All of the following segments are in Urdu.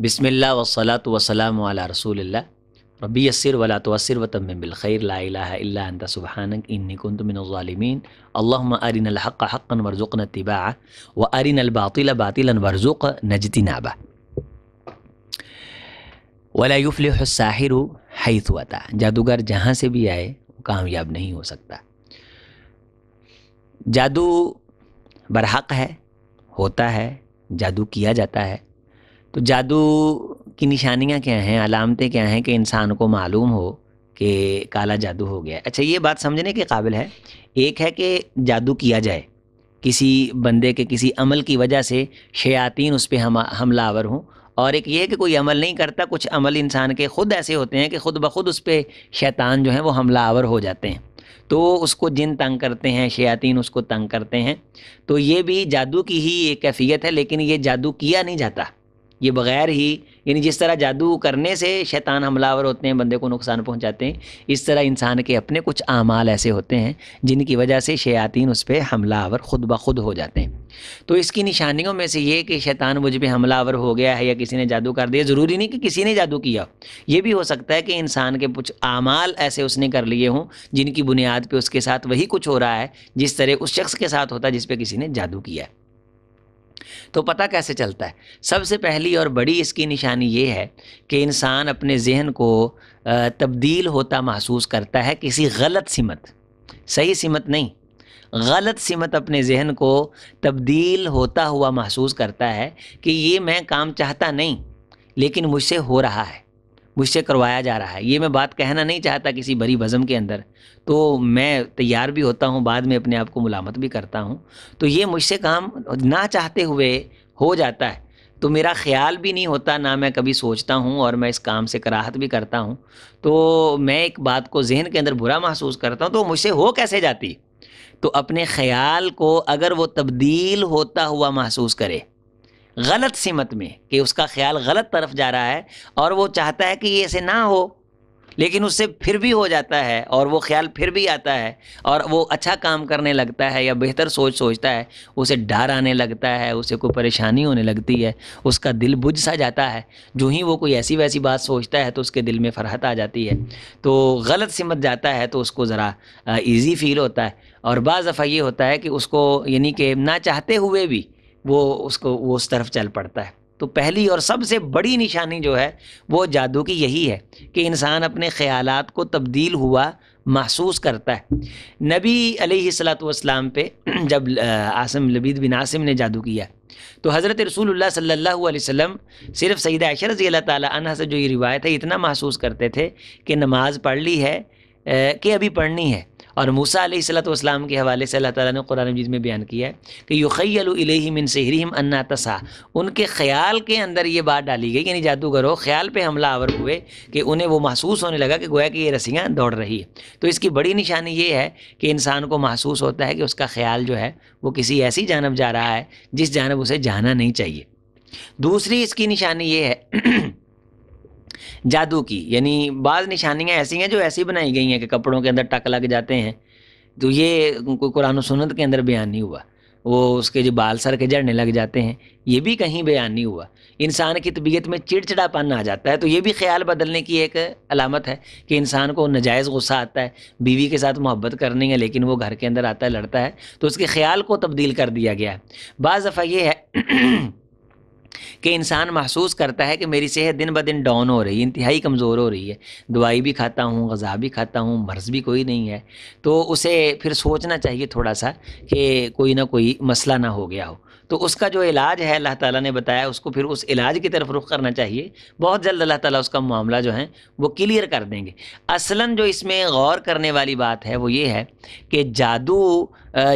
بسم اللہ والصلاۃ والسلام علی رسول اللہ ربی یسر ولا تعسر وتمم بالخیر لا الہ الا انت سبحانک انی کنت من الظالمین اللہم ارنا الحق حقا وارزقنا اتباعہ وارنا الباطل باطلا وارزقنا اجتنابہ ولا یفلح الساحر حیث اتی، جادوگر جہاں سے بھی آئے وہ کامیاب نہیں ہو سکتا۔ جادو برحق ہے، ہوتا ہے، جادو کیا جاتا ہے۔ تو جادو کی نشانیاں کیا ہیں، علامتیں کیا ہیں کہ انسان کو معلوم ہو کہ کالا جادو ہو گیا ہے؟ اچھا، یہ بات سمجھنے کے قابل ہے۔ ایک ہے کہ جادو کیا جائے، کسی بندے کے کسی عمل کی وجہ سے شیاطین اس پہ حملہ آور ہوں، اور ایک یہ ہے کہ کوئی عمل نہیں کرتا، کچھ عمل انسان کے خود ایسے ہوتے ہیں کہ خود بخود اس پہ شیطان جو ہیں وہ حملہ آور ہو جاتے ہیں، تو اس کو جن تنگ کرتے ہیں، شیاطین اس کو تنگ کرتے ہیں۔ تو یہ بھی جادو کی ہی ایک کیفیت ہے، لیکن یہ جادو کیا نہیں جاتا، یہ بغیر ہی، یعنی جس طرح جادو کرنے سے شیطان حملہ آور ہوتے ہیں، بندے کو نقصان پہنچاتے ہیں، اس طرح انسان کے اپنے کچھ اعمال ایسے ہوتے ہیں جن کی وجہ سے شیاطین اس پہ حملہ آور خود بخود ہو جاتے ہیں۔ تو اس کی نشانیوں میں سے یہ کہ شیطان مجھ پہ حملہ آور ہو گیا ہے یا کسی نے جادو کر دیا، ضروری نہیں کہ کسی نے جادو کیا، یہ بھی ہو سکتا ہے کہ انسان کے کچھ اعمال ایسے اس نے کر لیے ہوں جن کی بنیاد پہ اس کے ساتھ وہی کچھ ہو رہا ہے جس طرح اس شخص کے ساتھ ہوتا ہے جس پہ کسی نے جادو کیا ہے۔ تو پتہ کیسے چلتا ہے؟ سب سے پہلی اور بڑی اس کی نشانی یہ ہے کہ انسان اپنے ذہن کو تبدیل ہوتا محسوس کرتا ہے کسی غلط سمت، صحیح سمت نہیں، غلط سمت اپنے ذہن کو تبدیل ہوتا ہوا محسوس کرتا ہے کہ یہ میں کام چاہتا نہیں لیکن مجھ سے ہو رہا ہے، مجھ سے کروایا جا رہا ہے۔ یہ میں بات کہنا نہیں چاہتا کسی بری بزم کے اندر، تو میں تیار بھی ہوتا ہوں، بعد میں اپنے آپ کو ملامت بھی کرتا ہوں، تو یہ مجھ سے کام نہ چاہتے ہوئے ہو جاتا ہے، تو میرا خیال بھی نہیں ہوتا، نہ میں کبھی سوچتا ہوں، اور میں اس کام سے کراہت بھی کرتا ہوں، تو میں ایک بات کو ذہن کے اندر برا محسوس کرتا ہوں تو مجھ سے ہو کیسے جاتی؟ تو اپنے خیال کو اگر وہ تبدیل ہوتا ہوا محسوس کرے غلط سمت میں، کہ اس کا خیال غلط طرف جا رہا ہے اور وہ چاہتا ہے کہ یہ ایسے نہ ہو، لیکن اس سے پھر بھی ہو جاتا ہے، اور وہ خیال پھر بھی آتا ہے، اور وہ اچھا کام کرنے لگتا ہے یا بہتر سوچتا ہے، اسے ڈر آنے لگتا ہے، اسے کوئی پریشانی ہونے لگتی ہے، اس کا دل بجھ سا جاتا ہے، جو ہی وہ کوئی ایسی ویسی بات سوچتا ہے تو اس کے دل میں فرحت آ جاتی ہے، تو غلط سمت جاتا ہے تو اس کو ذرا ایزی فیل ہوتا ہے، اور بعض دفعہ یہ ہوتا ہے کہ اس کو یعنی کہ نہ چاہتے ہوئے بھی وہ اس طرف چل پڑتا ہے۔ تو پہلی اور سب سے بڑی نشانی جو ہے وہ جادو کی یہی ہے کہ انسان اپنے خیالات کو تبدیل ہوا محسوس کرتا ہے۔ نبی علیہ الصلوۃ والسلام پہ جب لبید بن عاصم نے جادو کیا تو حضرت رسول اللہ صلی اللہ علیہ وسلم صرف سیدہ عائشہ رضی اللہ تعالی عنہا سے جو یہ روایت ہے اتنا محسوس کرتے تھے کہ نماز پڑھ لی ہے کہ ابھی پڑھنی ہے، اور موسیٰ علیہ الصلوۃ والسلام کے حوالے سے اللہ تعالیٰ نے قرآن مجید میں بیان کیا ہے کہ یخیل الیہ من سحرہم انہا تسعی، ان کے خیال کے اندر یہ بات ڈالی گئی، یعنی جادوگروں خیال پہ حملہ آور ہوئے کہ انہیں وہ محسوس ہونے لگا کہ گویا کہ یہ رسیاں دوڑ رہی ہے۔ تو اس کی بڑی نشانی یہ ہے کہ انسان کو محسوس ہوتا ہے کہ اس کا خیال جو ہے وہ کسی ایسی جانب جا رہا ہے جس جانب اسے جانا نہیں چاہیے۔ دوسری اس کی نشانی یہ ہے جادو کی، یعنی بعض نشانیاں ایسی ہیں جو ایسی بنائی گئی ہیں کہ کپڑوں کے اندر ٹک لگ جاتے ہیں، تو یہ کوئی قرآن و سنت کے اندر بیان نہیں ہوا، وہ اس کے جو بال سر کے جڑنے لگ جاتے ہیں یہ بھی کہیں بیان نہیں ہوا، انسان کی طبیعت میں چڑچڑا پن آ جاتا ہے تو یہ بھی خیال بدلنے کی ایک علامت ہے کہ انسان کو ناجائز غصہ آتا ہے، بیوی کے ساتھ محبت کرنی ہے لیکن وہ گھر کے اندر آتا ہے لڑتا ہے تو اس کے خیال کو تبدیل کر دیا گیا ہے۔ بعض دفعہ یہ ہے کہ انسان محسوس کرتا ہے کہ میری صحت دن بدن ڈاؤن ہو رہی ہے، انتہائی کمزور ہو رہی ہے، دوائی بھی کھاتا ہوں، غذا بھی کھاتا ہوں، مرض بھی کوئی نہیں ہے، تو اسے پھر سوچنا چاہیے تھوڑا سا کہ کوئی نہ کوئی مسئلہ نہ ہو گیا ہو، تو اس کا جو علاج ہے اللہ تعالیٰ نے بتایا، اس کو پھر اس علاج کی طرف رخ کرنا چاہیے، بہت جلد اللہ تعالیٰ اس کا معاملہ جو ہے وہ کلیئر کر دیں گے۔ اصلاً جو اس میں غور کرنے والی بات ہے وہ یہ ہے کہ جادو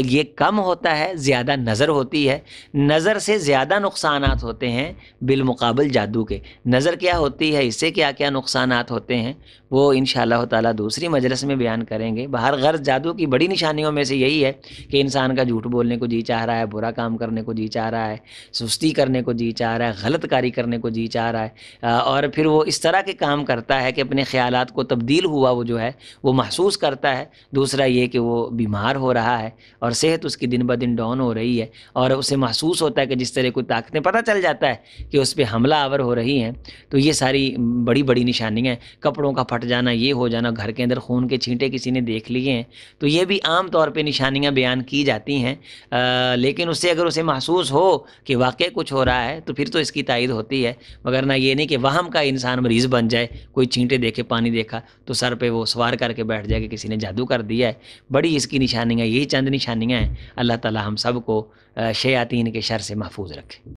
یہ کم ہوتا ہے، زیادہ نظر ہوتی ہے، نظر سے زیادہ نقصانات ہوتے ہیں بالمقابل جادو کے۔ نظر کیا ہوتی ہے، اس سے کیا کیا نقصانات ہوتے ہیں وہ انشاءاللہ تعالیٰ دوسری مجلس میں بیان کریں گے۔ بہر غرض جادو کی بڑی نشانیوں میں سے یہی ہے کہ انسان کا جھوٹ بولنے کو جی چاہ رہا ہے، برا کام کرنے کو جی چاہ رہا ہے، سستی کرنے کو جی چاہ رہا ہے، غلط کاری کرنے کو جی چاہ رہا ہے، اور پھر وہ اس طرح کے کام کرتا ہے کہ اپنے خیالات کو تبدیل ہوا وہ جو ہے وہ محسوس کرتا ہے۔ دوسرا یہ کہ وہ بیمار ہو رہا ہے اور صحت اس کی دن بدن ڈاؤن ہو رہی ہے، اور اسے محسوس ہوتا ہے کہ جس طرح کوئی طاقتیں پتہ چل جاتا ہے کہ اس پہ حملہ آور ہو رہی ہیں۔ تو یہ ساری بڑی بڑی نشانیاں ہیں، کپڑوں کا پھٹ جانا، یہ ہو جانا، گھر کے اندر خون کے چھینٹے کسی نے دیکھ لیے ہیں، تو یہ بھی عام طور پہ نشانیاں بیان کی جاتی ہیں۔ لیکن اس سے اگر اسے محسوس ہو کہ واقع کچھ ہو رہا ہے تو پھر تو اس کی تائید ہوتی ہے، مگر نہ یہ نہیں کہ وہم کا انسان مریض بن جائے، کوئی چھینٹے دیکھے، پانی دیکھا تو سر پہ وہ سوار کر کے بیٹھ جائے کہ کسی نے جادو کر دیا ہے۔ بڑی اس کی نشانیاں، یہی چند نشانیاں ہیں۔ اللہ تعالی ہم سب کو شیاطین کے شر سے محفوظ رکھے۔